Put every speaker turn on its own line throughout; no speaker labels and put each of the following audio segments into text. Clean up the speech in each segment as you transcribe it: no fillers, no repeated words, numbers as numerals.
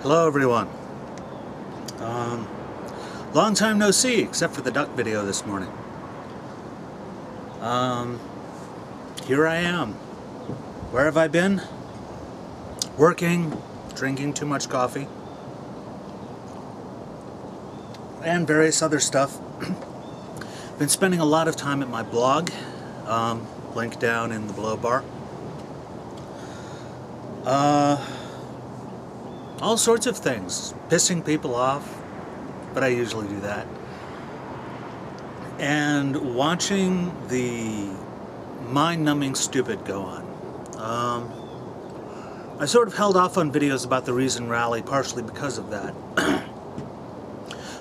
Hello everyone. Long time no see, except for the duck video this morning. Here I am. Where have I been? Working, drinking too much coffee, and various other stuff. Been spending a lot of time at my blog, link down in the below bar. All sorts of things. Pissing people off, but I usually do that. And watching the mind-numbing stupid go on. I sort of held off on videos about the Reason Rally partially because of that.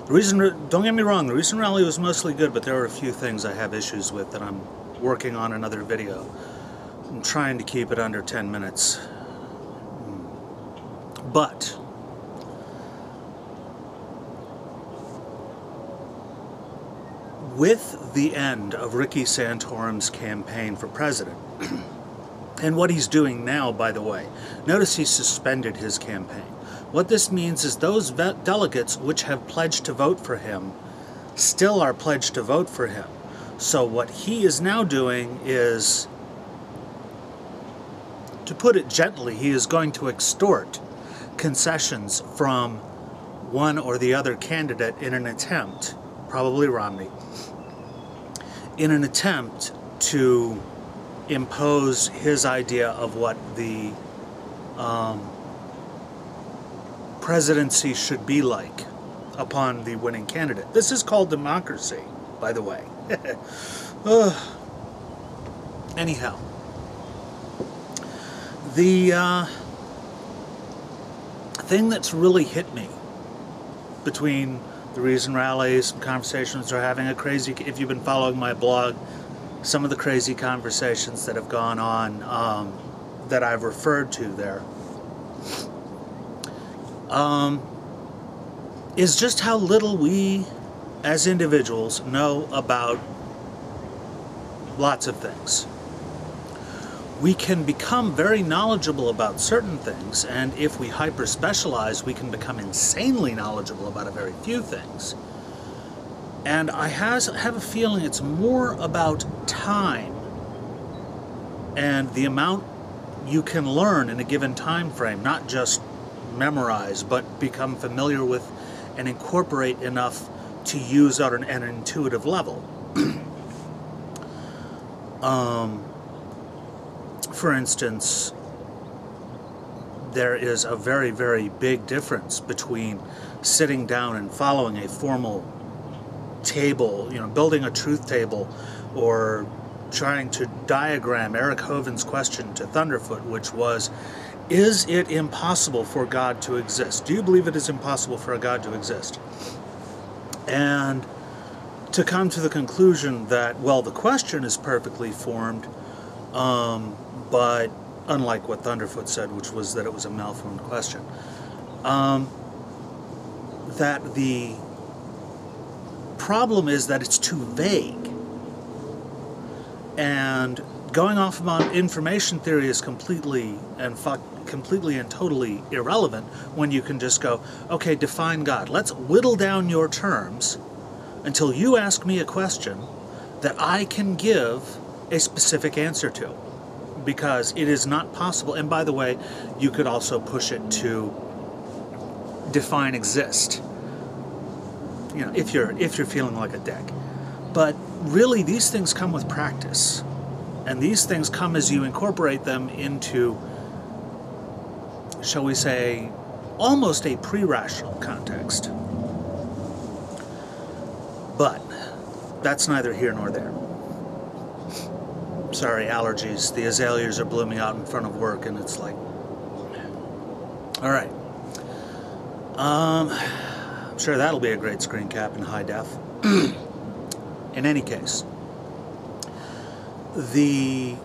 Don't get me wrong, the Reason Rally was mostly good, but there are a few things I have issues with that I'm working on another video. I'm trying to keep it under 10 minutes. But with the end of Ricky Santorum's campaign for president, and what he's doing now, by the way, notice he suspended his campaign. What this means is those delegates which have pledged to vote for him still are pledged to vote for him. So what he is now doing is, to put it gently, he is going to extort concessions from one or the other candidate in an attempt, probably Romney, in an attempt to impose his idea of what the presidency should be like upon the winning candidate. This is called democracy, by the way. Anyhow, the thing that's really hit me between the Reason Rally, some conversations are having, if you've been following my blog, some of the crazy conversations that have gone on that I've referred to there, is just how little we as individuals know about lots of things. We can become very knowledgeable about certain things, and if we hyper-specialize, we can become insanely knowledgeable about a very few things. And I have a feeling it's more about time and the amount you can learn in a given time frame, not just memorize, but become familiar with and incorporate enough to use at an intuitive level. For instance, there is a very, very big difference between sitting down and following a formal table, building a truth table, or trying to diagram Eric Hoven's question to Thunderfoot, which was, is it impossible for God to exist? Do you believe it is impossible for a God to exist? And to come to the conclusion that, well, the question is perfectly formed, but unlike what Thunderfoot said, which was that it was a malformed question, that the problem is that it's too vague. And going off about information theory is completely and totally irrelevant when you can just go, okay, define God. Let's whittle down your terms until you ask me a question that I can give a specific answer to. Because it is not possible, and by the way, you could also push it to define exist, if you're feeling like a dick. But really, these things come with practice, and these things come as you incorporate them into, shall we say, almost a pre-rational context. But that's neither here nor there. Sorry, allergies. The azaleas are blooming out in front of work, and it's like... Alright. I'm sure that'll be a great screen cap in high def. In any case, God,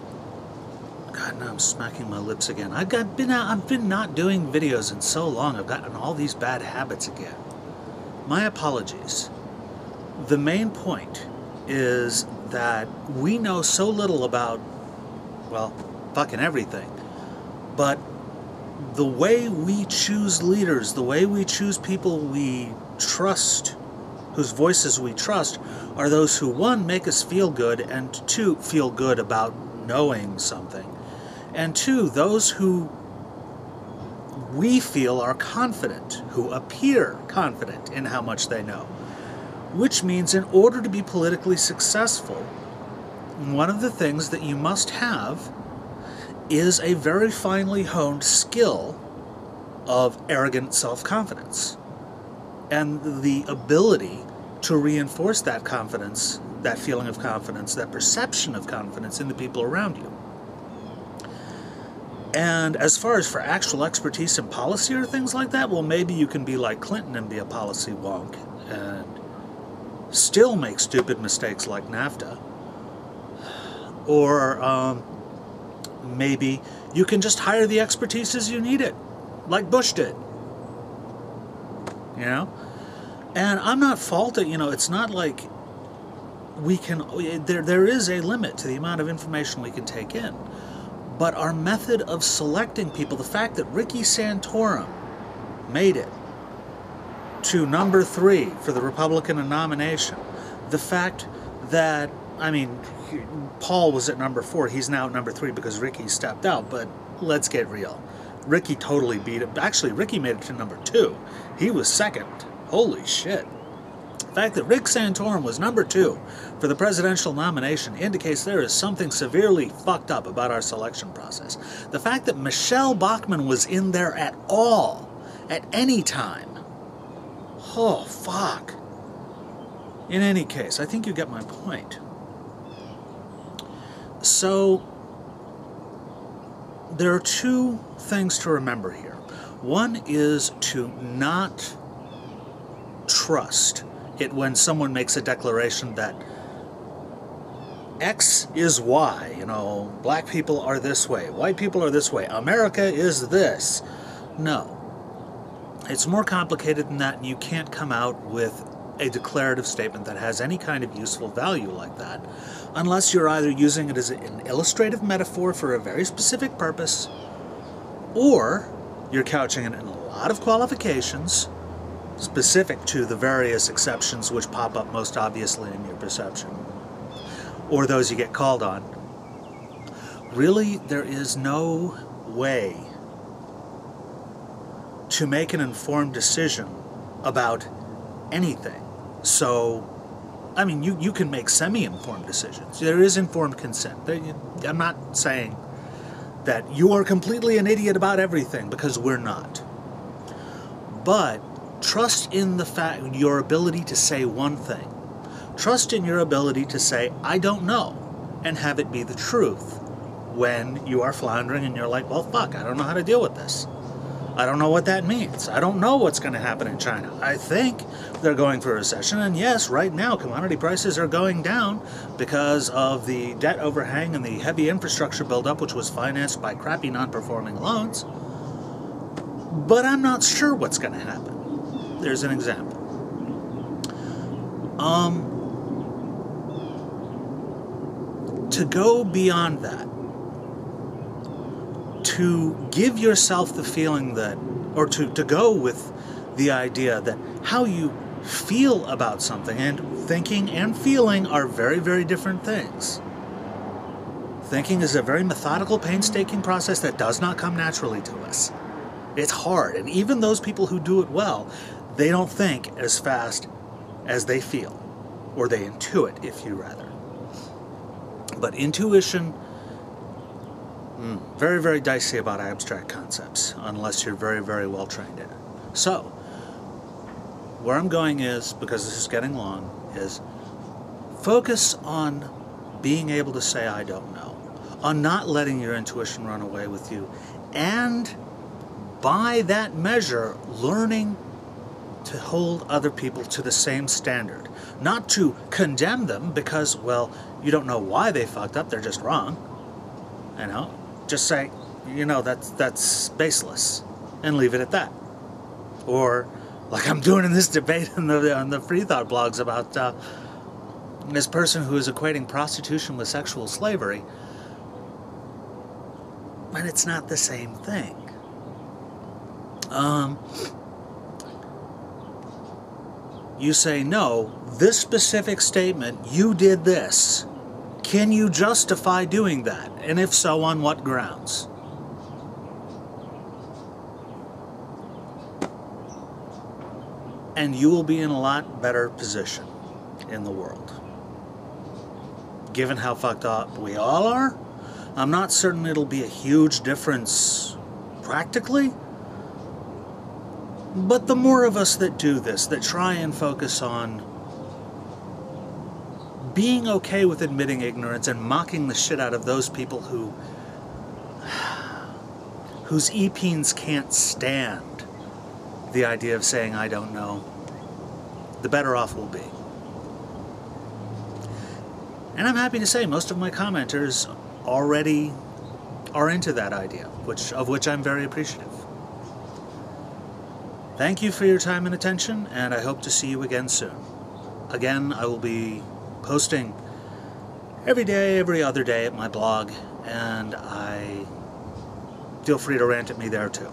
now I'm smacking my lips again. I've been not doing videos in so long. I've gotten all these bad habits again. My apologies. The main point is that we know so little about, well, fucking everything. But the way we choose leaders, the way we choose people we trust, whose voices we trust, are those who, one, make us feel good, and two, feel good about knowing something, and two, those who we feel are confident, who appear confident in how much they know. Which means in order to be politically successful, one of the things that you must have is a very finely honed skill of arrogant self-confidence and the ability to reinforce that confidence, that feeling of confidence, that perception of confidence in the people around you. And as far as for actual expertise in policy or things like that, well, maybe you can be like Clinton and be a policy wonk and still make stupid mistakes like NAFTA. Or maybe you can just hire the expertise as you need it, like Bush did. You know? And I'm not faulting, you know, it's not like we can, there is a limit to the amount of information we can take in. But our method of selecting people, the fact that Ricky Santorum made it to number 3 for the Republican nomination, the fact that, I mean, Paul was at number 4, he's now at number 3 because Ricky stepped out, but let's get real. Ricky totally beat it. Actually, Ricky made it to number 2. He was second. Holy shit. The fact that Rick Santorum was number 2 for the presidential nomination indicates there is something severely fucked up about our selection process. The fact that Michelle Bachmann was in there at all, at any time. Oh, fuck. In any case, I think you get my point. So, there are two things to remember here. One is to not trust it when someone makes a declaration that X is Y, you know, black people are this way, white people are this way, America is this. No. It's more complicated than that, and you can't come out with a declarative statement that has any kind of useful value like that, unless you're either using it as an illustrative metaphor for a very specific purpose, or you're couching it in a lot of qualifications specific to the various exceptions which pop up most obviously in your perception, or those you get called on. Really, there is no way to make an informed decision about anything. So, I mean, you can make semi-informed decisions. There is informed consent. I'm not saying that you are completely an idiot about everything, because we're not. But trust in the fact, your ability to say one thing. Trust in your ability to say, I don't know, and have it be the truth when you are floundering and you're like, well, fuck, I don't know how to deal with this. I don't know what that means. I don't know what's going to happen in China. I think they're going for a recession, and yes, right now commodity prices are going down because of the debt overhang and the heavy infrastructure buildup, which was financed by crappy non-performing loans. But I'm not sure what's going to happen. There's an example. To go beyond that, to give yourself the feeling that, or to go with the idea that how you feel about something and thinking and feeling are very, very different things. Thinking is a very methodical, painstaking process that does not come naturally to us. It's hard, and even those people who do it well, they don't think as fast as they feel, or they intuit, if you rather. But intuition, very, very dicey about abstract concepts, unless you're very, very well trained in it. So, where I'm going is, because this is getting long, is focus on being able to say I don't know, on not letting your intuition run away with you, and by that measure, learning to hold other people to the same standard. Not to condemn them because, well, you don't know why they fucked up, they're just wrong. You know? Just say, you know, that's baseless, and leave it at that. Or, like I'm doing in this debate on the Free Thought blogs about this person who is equating prostitution with sexual slavery, and it's not the same thing. You say, no, this specific statement, you did this. Can you justify doing that? And if so, on what grounds? And you will be in a lot better position in the world. Given how fucked up we all are, I'm not certain it'll be a huge difference practically. But the more of us that do this, that try and focus on being okay with admitting ignorance and mocking the shit out of those people whose e-peens can't stand the idea of saying, I don't know, the better off we'll be. And I'm happy to say most of my commenters already are into that idea, of which I'm very appreciative. Thank you for your time and attention, and I hope to see you again soon. Again, I will be posting every day, every other day at my blog, and feel free to rant at me there too.